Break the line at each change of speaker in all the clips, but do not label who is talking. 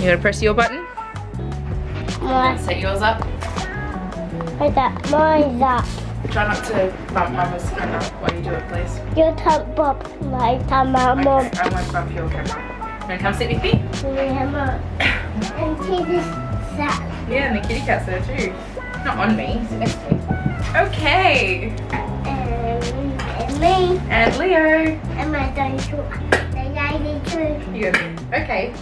You gotta press your button. Set yours up.
Mine's up.
Try not to bump Mama's camera while you do it, please.
You can't bump my camera, Mom.
Okay, I won't bump your camera. You wanna come sit with me?
And see this set.
Yeah, and the kitty cat's there too. Not on me, sit next to me. Okay.
And me.
And Leo.
And my dinosaur. The lady too.
You. Okay.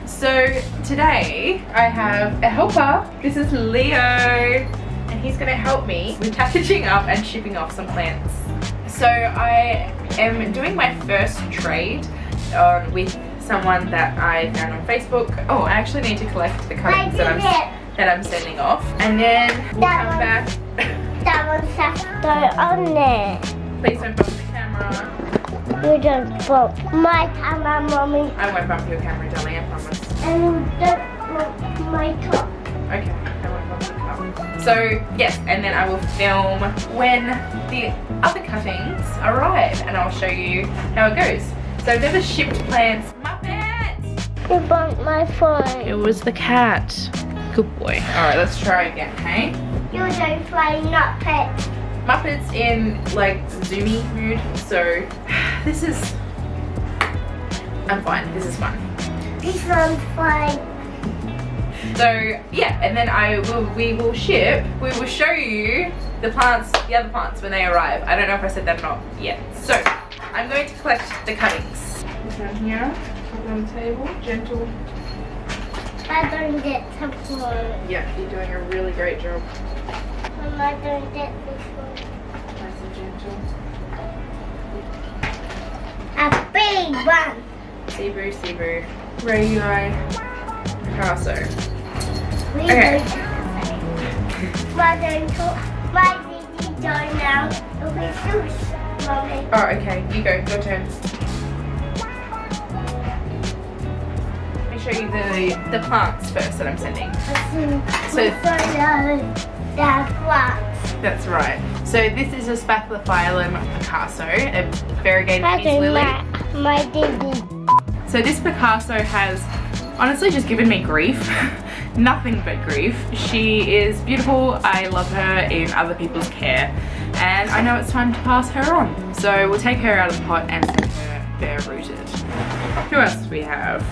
So today I have a helper. This is Leo, and he's gonna help me with packaging up and shipping off some plants. So I am doing my first trade with someone that I found on Facebook. Oh, I actually need to collect the cuttings that I'm sending off, and then we'll come back.
That one's has to go on there.
Please don't bump the camera.
You don't bump my camera, Mommy.
I won't bump your camera, darling, I promise.
And you don't bump my top.
Okay, I won't bump the cup. So yes, and then I will film when the other cuttings arrive, and I'll show you how it goes. So I've never shipped plants. Muppet!
You bumped my phone.
It was the cat. Good boy. Alright, let's try again, okay?
You don't play Muppet.
Muppet's in like zoomy mood, so this is, I'm fine, this is fun.
This one's fine.
So yeah, and then we will show you the other plants when they arrive. I don't know if I said that or not yet. So I'm going to collect the cuttings. Down here, put on the table, gentle.
I don't get some phone.
Yeah, you're doing a really great job.
Mom, I don't get this one.
Nice and gentle.
A big one.
Cebu, Ray, Picasso.
We
Okay.
don't get the same. My did you join now? It'll be juice, Mommy.
Oh, okay, you go, your turn. Let me show you the plants first that I'm sending. So that's right. So this is a Spathiphyllum Picasso, a variegated peace lily.
My diddy.
So this Picasso has honestly just given me grief. Nothing but grief. She is beautiful. I love her in other people's care, and I know it's time to pass her on. So we'll take her out of the pot and send her bare rooted. Who else do we have?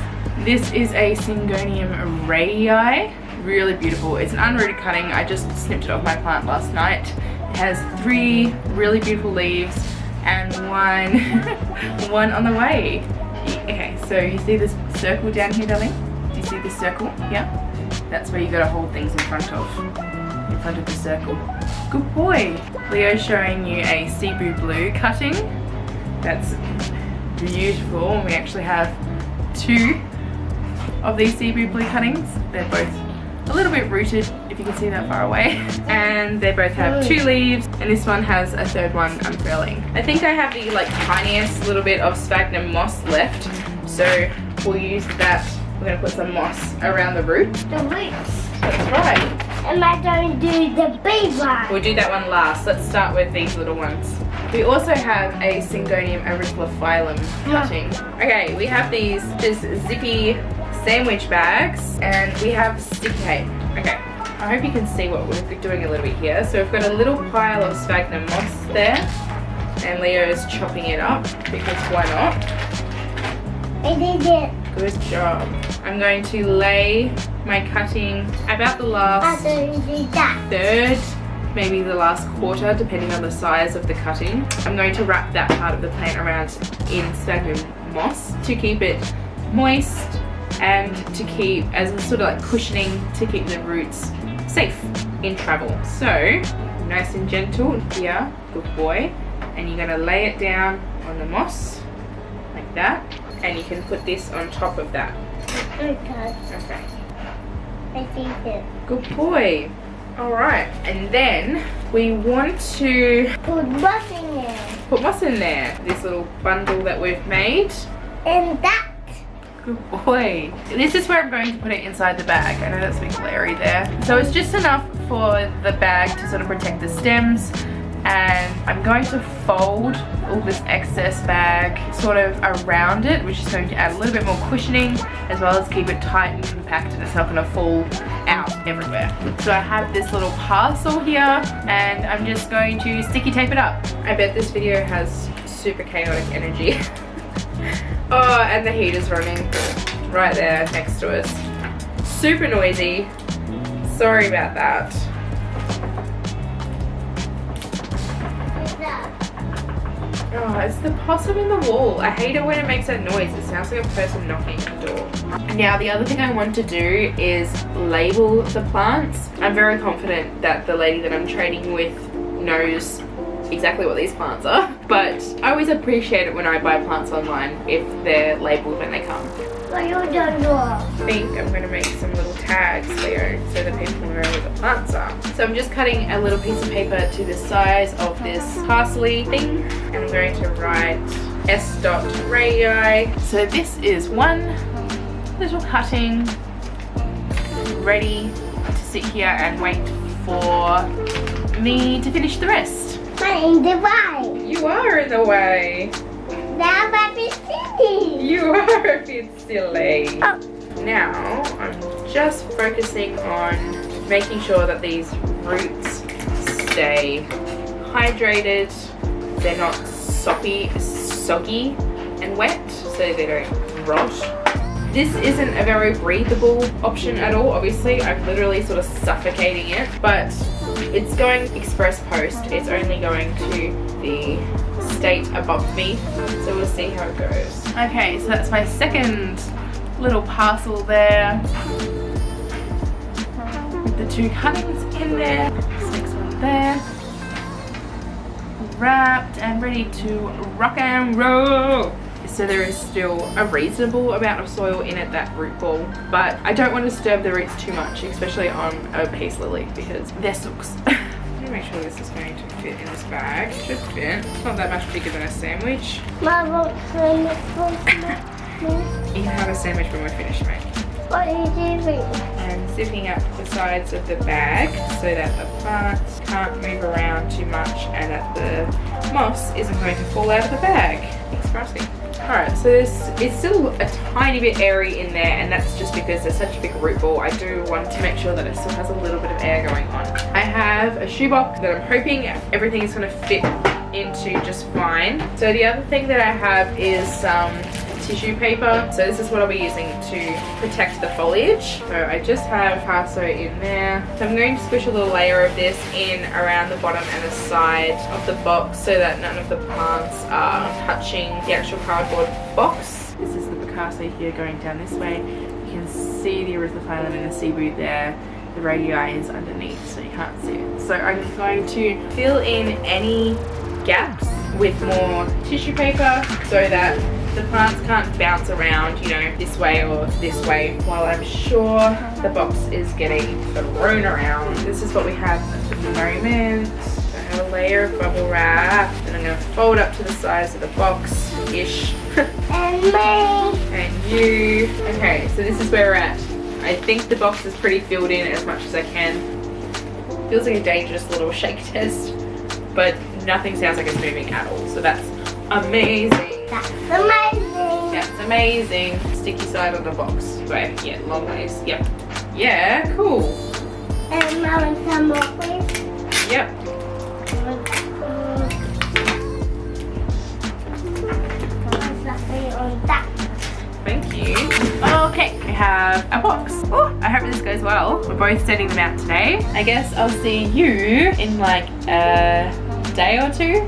This is a Syngonium Rayi. Really beautiful. It's an unrooted cutting. I just snipped it off my plant last night. It has 3 really beautiful leaves and one on the way. Okay, so you see this circle down here, darling? Do you see this circle? Yeah? That's where you gotta hold things in front of the circle. Good boy. Leo's showing you a Cebu blue cutting. That's beautiful. And we actually have 2 of these Cebu blue cuttings. They're both a little bit rooted, if you can see that far away. And they both have 2 leaves, and this one has a 3rd one unfurling. I think I have the tiniest little bit of sphagnum moss left, so we'll use that. We're gonna put some moss around the root.
The roots.
That's right.
And I don't do the big one.
We'll do that one last. Let's start with these little ones. We also have a Syngonium auriculaphilum cutting. Okay, we have these just zippy sandwich bags, and we have sticky tape. Okay, I hope you can see what we're doing a little bit here. So we've got a little pile of sphagnum moss there, and Leo is chopping it up because why not?
I did it.
Good job. I'm going to lay my cutting about the last
I don't do that.
1/3, maybe the last 1/4, depending on the size of the cutting. I'm going to wrap that part of the plant around in sphagnum moss to keep it moist and to keep as a sort of cushioning to keep the roots safe in travel. So nice and gentle here, good boy, and you're going to lay it down on the moss like that, and you can put this on top of that.
Okay.
Okay.
I see it.
Good boy. Alright, and then we want to
Put moss in there.
put moss in there. This little bundle that we've made.
And that.
Good boy. This is where I'm going to put it inside the bag. I know that's a bit glary there. So it's just enough for the bag to sort of protect the stems and I'm going to fold all this excess bag sort of around it, which is going to add a little bit more cushioning as well as keep it tight and compacted. It's not going to fall out everywhere. So I have this little parcel here and I'm just going to sticky tape it up. I bet this video has super chaotic energy. Oh, and the heater's running right there next to us. Super noisy. Sorry about that. Oh, it's the possum in the wall. I hate it when it makes that noise. It sounds like a person knocking at the door. Now, the other thing I want to do is label the plants. I'm very confident that the lady that I'm trading with knows exactly what these plants are. But I always appreciate it when I buy plants online if they're labeled when they come.
What you don't know?
I think I'm going to make some little tags here so that people know what the plants are. So I'm just cutting a little piece of paper to the size of this parsley thing and I'm going to write S. radii. So this is one little cutting ready to sit here and wait for me to finish the rest.
I'm in the way.
You are in the way.
Now I'm silly.
You are a bit silly.
Oh.
Now I'm just focusing on making sure that these roots stay hydrated. They're not soggy and wet, so they don't rot. This isn't a very breathable option at all. Obviously, I'm literally sort of suffocating it, but it's going express post. It's only going to the state above me, so we'll see how it goes. Okay, so that's my second little parcel there with the two cuttings in there. This next one there, wrapped and ready to rock and roll. So there is still a reasonable amount of soil in it, that root ball, but I don't want to disturb the roots too much, especially on a peace lily because they're sooks. Let me make sure this is going to fit in this bag. It should fit. It's not that much bigger than a sandwich.
Mama,
You can have a sandwich when we're finished, mate.
what are you doing?
I'm zipping up the sides of the bag so that the plants can't move around too much and that the moss isn't going to fall out of the bag. Thanks for asking. Alright, so it's still a tiny bit airy in there, and that's just because there's such a big root ball. I do want to make sure that it still has a little bit of air going on. I have a shoebox that I'm hoping everything is going to fit into just fine. So the other thing that I have is some tissue paper. So this is what I'll be using to protect the foliage. So I just have parso in there. So I'm going to squish a little layer of this in around the bottom and the side of the box so that none of the plants are touching the actual cardboard box. This is the Picasso here going down this way. You can see the erythrophyllum and the seaweed there. The radii is underneath, so you can't see it. So I'm going to fill in any gaps with more tissue paper so that the plants can't bounce around, you know, this way or this way, while I'm sure the box is getting thrown around. This is what we have at the moment. I have a layer of bubble wrap, and I'm going to fold up to the size of the box-ish.
And me.
And you. Okay, so this is where we're at. I think the box is pretty filled in as much as I can. Feels like a dangerous little shake test, but nothing sounds like it's moving at all, so that's amazing.
That's amazing.
That's amazing. Sticky side on the box. Wait, yeah, long ways. Yep. Yeah, cool.
And Mama, some more, please.
Yep. Thank you. Okay, I have a box. Oh, I hope this goes well. We're both setting them out today. I guess I'll see you in like a day or two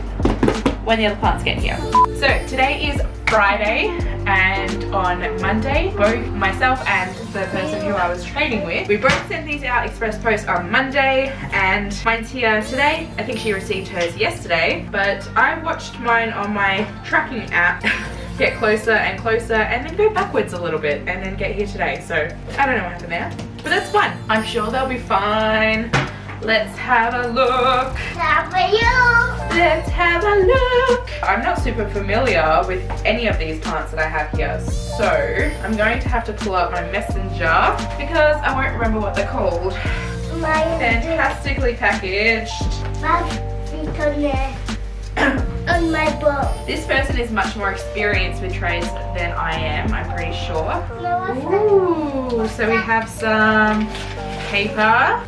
when the other plants get here. So today is Friday, and on Monday, both myself and the person who I was trading with, we both sent these out express post on Monday, and mine's here today. I think she received hers yesterday, but I watched mine on my tracking app get closer and closer and then go backwards a little bit and then get here today. So I don't know what happened there, but that's fun. I'm sure they'll be fine. Let's have a look. Let's have a look. I'm not super familiar with any of these plants that I have here, so I'm going to have to pull up my messenger because I won't remember what they're called. Fantastically packaged.
in my book.
This person is much more experienced with trays than I am, I'm pretty sure.
No,
Ooh, so we have some paper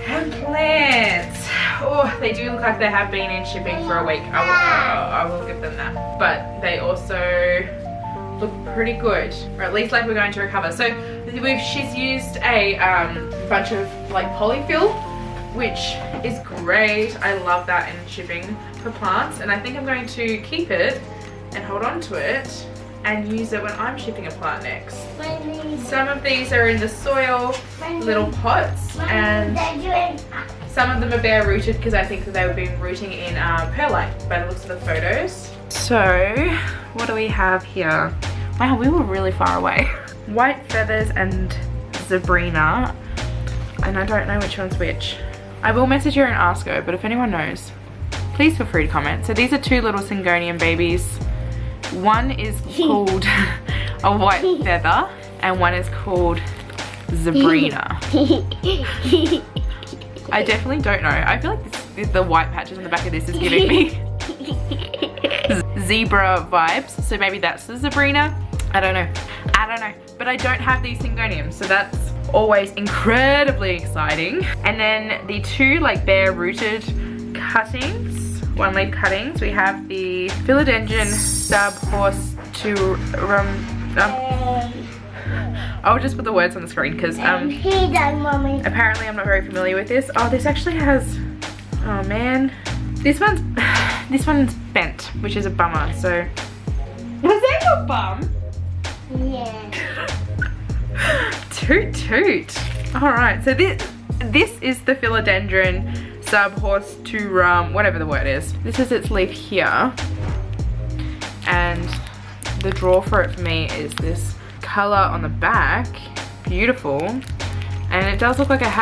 and plants. Oh, they do look like they have been in shipping for a week. I will give them that. But they also look pretty good, or at least like we're going to recover. So she's used a bunch of like polyfill, which is great. I love that in shipping for plants, and I think I'm going to keep it and hold on to it and use it when I'm shipping a plant next. Some of these are in the soil, little pots, and some of them are bare rooted because I think that they would be rooting in perlite by the looks of the photos. So what do we have here? Wow, we were really far away. White feathers and Sabrina, and I don't know which one's which. I will message her and ask her, but if anyone knows, please feel free to comment. So these are two little Syngonium babies. One is called a white feather and one is called Sabrina. I definitely don't know. I feel like the white patches on the back of this is giving me zebra vibes. So maybe that's the Sabrina. I don't know. But I don't have these Syngoniums, so that's always incredibly exciting. And then the two like bare rooted cuttings, one leaf cuttings, we have the philodendron subhorsturum. I'll just put the words on the screen because apparently I'm not very familiar with this. Oh, this actually has, oh man, this one's bent, which is a bummer. So was that your bum?
Yeah.
Toot toot. Alright, so this is the philodendron subhorsturum, whatever the word is. This is its leaf here. And the draw for it for me is this color on the back. Beautiful. And it does look like it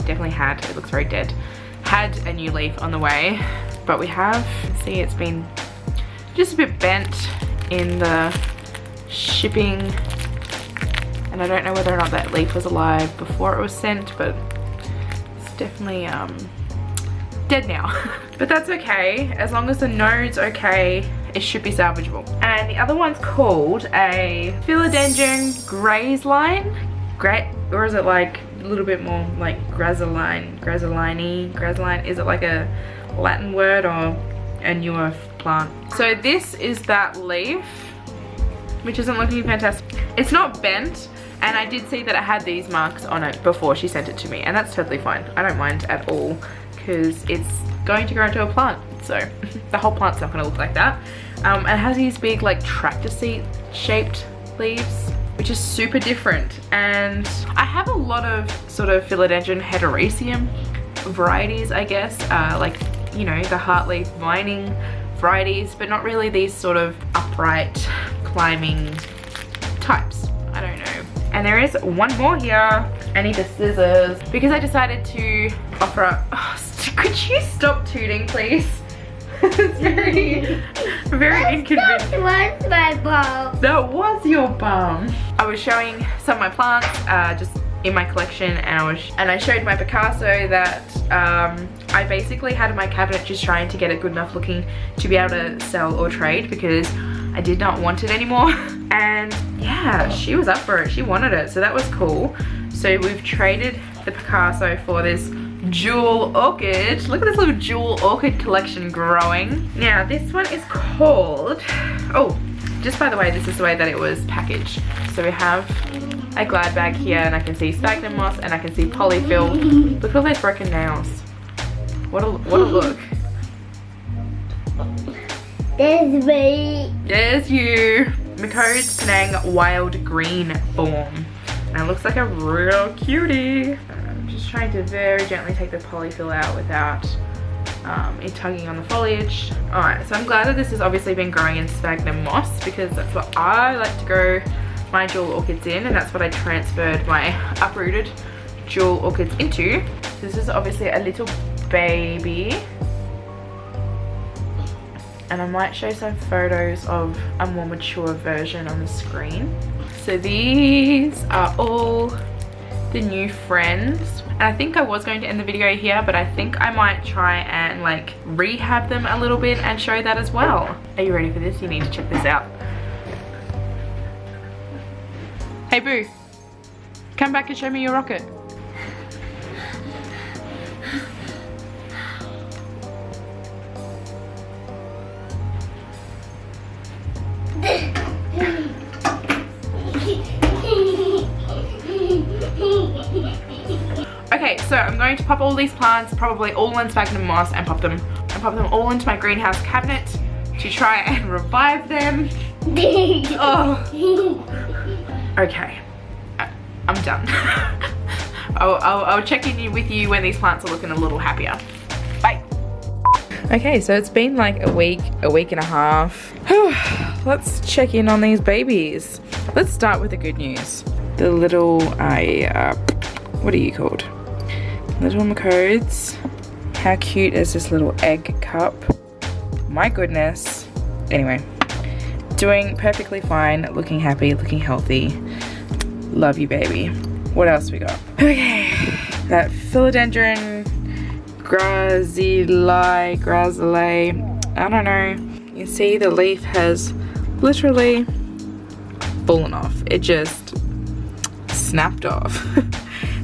definitely had, it looks very dead, had a new leaf on the way. But we have, see, it's been just a bit bent in the shipping, and I don't know whether or not that leaf was alive before it was sent, but it's definitely dead now. But that's okay, as long as the node's okay, it should be salvageable. And the other one's called a philodendron grazeline, or is it like a little bit more like grazeline? Is it like a Latin word or a newer plant? So this is that leaf, which isn't looking fantastic. It's not bent, and I did see that it had these marks on it before she sent it to me, and that's totally fine. I don't mind at all because it's going to grow into a plant, so the whole plant's not going to look like that. It has these big like tractor seat shaped leaves, which is super different, and I have a lot of sort of philodendron heteroecium varieties, I guess, like, you know, the heartleaf vining varieties, but not really these sort of upright climbing types. I don't know. And there is one more here. I need the scissors because I decided to offer up. Oh, could you stop tooting, please? It's very inconvenient.
That was my bum.
That was your bum. I was showing some of my plants just in my collection, and I showed my Picasso that I basically had in my cabinet just trying to get it good enough looking to be able to sell or trade because I did not want it anymore. And yeah, she was up for it. She wanted it, so that was cool. So we've traded the Picasso for this jewel orchid. Look at this little jewel orchid collection growing. Now this one is called, oh, just by the way, this is the way that it was packaged. So we have a glad bag here, and I can see sphagnum moss, and I can see polyfill. Look at all those broken nails. What a look.
There's me.
There's you. Mako's Penang Wild Green Form. And it looks like a real cutie. I'm just trying to very gently take the polyfill out without it tugging on the foliage. Alright, so I'm glad that this has obviously been growing in sphagnum moss because that's what I like to grow my jewel orchids in, and that's what I transferred my uprooted jewel orchids into. This is obviously a little baby, and I might show some photos of a more mature version on the screen. So these are all the new friends, and I think I was going to end the video here, but I think I might try and like rehab them a little bit and show that as well. Are you ready for this? You need to check this out. Hey Boo, come back and show me your rocket. Okay, so I'm going to pop all these plants, probably all in sphagnum moss, and pop them all into my greenhouse cabinet to try and revive them. Oh. Okay, I'm done. I'll check in with you when these plants are looking a little happier. Bye. Okay, so it's been like a week and a half. Let's check in on these babies. Let's start with the good news. The little, what are you called? Little Macodes. How cute is this little egg cup? My goodness. Anyway, doing perfectly fine, looking happy, looking healthy. Love you, baby. What else we got? Okay, that philodendron grazile, I don't know. You see the leaf has literally fallen off. It just snapped off.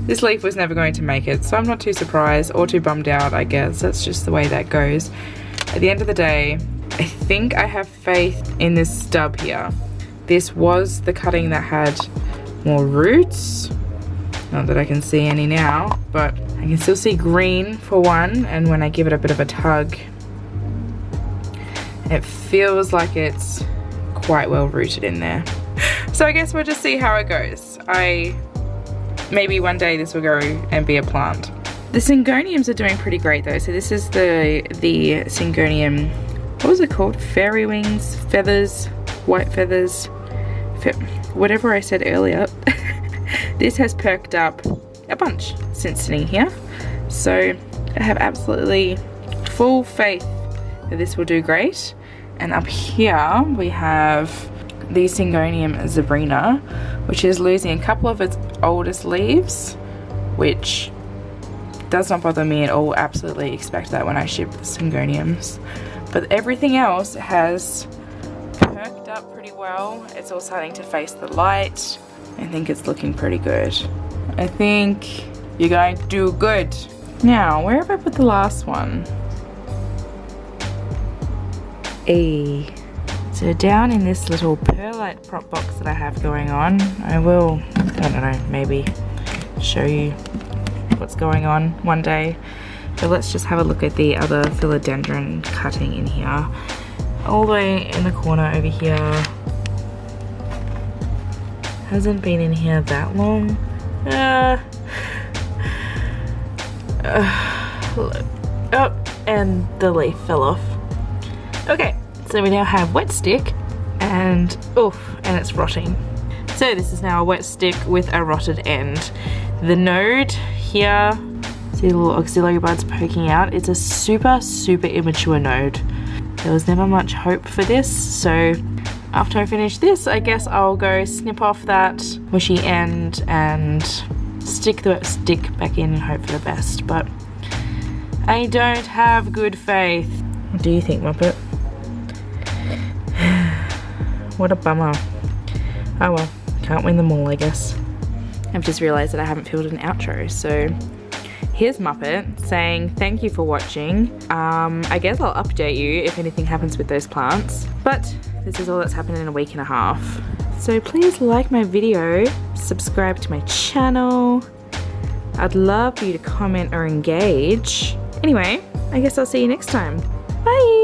This leaf was never going to make it, so I'm not too surprised or too bummed out, I guess. That's just the way that goes. At the end of the day, I think I have faith in this stub here. This was the cutting that had more roots. Not that I can see any now, but I can still see green for one, and when I give it a bit of a tug, it feels like it's quite well rooted in there. So I guess we'll just see how it goes. Maybe one day this will go and be a plant. The syngoniums are doing pretty great though. So this is the syngonium, what was it called? Fairy wings, feathers, white feathers, whatever I said earlier. This has perked up a bunch since sitting here. So I have absolutely full faith that this will do great. And up here we have the Syngonium zebrina, which is losing a couple of its oldest leaves, which does not bother me at all. Absolutely expect that when I ship the Syngoniums. But everything else has perked up pretty well. It's all starting to face the light. I think it's looking pretty good. I think you're going to do good. Now, where have I put the last one? So down in this little perlite prop box that I have going on, I will, I don't know, maybe show you what's going on one day. But let's just have a look at the other philodendron cutting in here. All the way in the corner over here. Hasn't been in here that long. Oh, and the leaf fell off. Okay, so we now have wet stick and it's rotting. So this is now a wet stick with a rotted end. The node here, see the little auxiliary buds poking out. It's a super immature node. There was never much hope for this, so after I finish this, I guess I'll go snip off that mushy end and stick the stick back in and hope for the best. But I don't have good faith. What do you think, Muppet? What a bummer. Oh well, can't win them all, I guess. I've just realised that I haven't filmed an outro, so here's Muppet saying thank you for watching. I guess I'll update you if anything happens with those plants, but this is all that's happened in a week and a half. So please like my video, subscribe to my channel. I'd love for you to comment or engage. Anyway, I guess I'll see you next time. Bye!